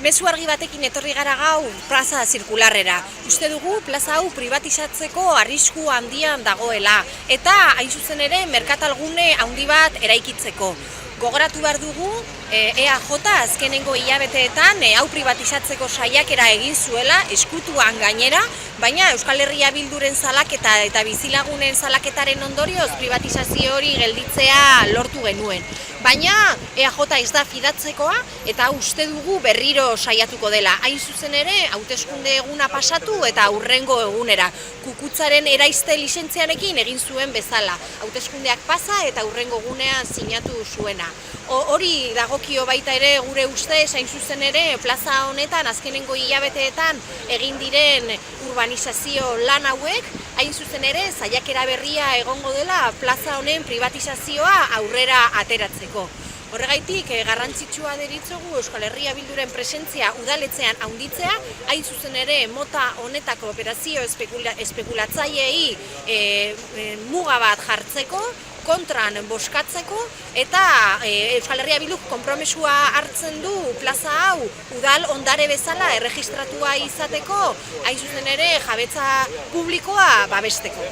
Mezu argi batekin etorri gara gaur plaza zirkularrera. Uste dugu plaza hau privatizatzeko arrisku handian dagoela eta hain zuzen ere merkatalgune handi bat eraikitzeko. Gogoratu behar dugu EAJ azkenengo hilabeteetan hau privatizatzeko saiakera egin zuela eskutuan gainera, baina Euskal Herria Bilduren salaketa eta bizilagunen salaketaren ondorioz privatizazio hori gelditzea lortu genuen. Baina EAJ ez da fidatzekoa eta uste dugu berriro saiatuko dela. Hain zuzen ere, hauteskunde eguna pasatu eta hurrengo egunera. Kukutzaren eraiste lizentziarekin egin zuen bezala. Hauteskundeak pasa eta hurrengo egunean sinatu zuena. Hori dagokio baita ere gure ustez, hain zuzen ere, plaza honetan azkenengo hilabeteetan egin diren urbanizazio lan hauek, hain zuzen ere, saiakera berria egongo dela plaza honen privatizazioa aurrera ateratzeko. Horregaitik, garrantzitsua deritzogu Euskal Herria Bilduren presentzia udaletzean handitzea, hain zuzen ere mota honetako operazio espekulatzaileei muga bat jartzeko, kontran boskatzeko eta Euskal Herria Bilduk konpromesua hartzen du plaza hau udal ondare bezala erregistratua izateko, hain zuzen ere jabetza publikoa babesteko.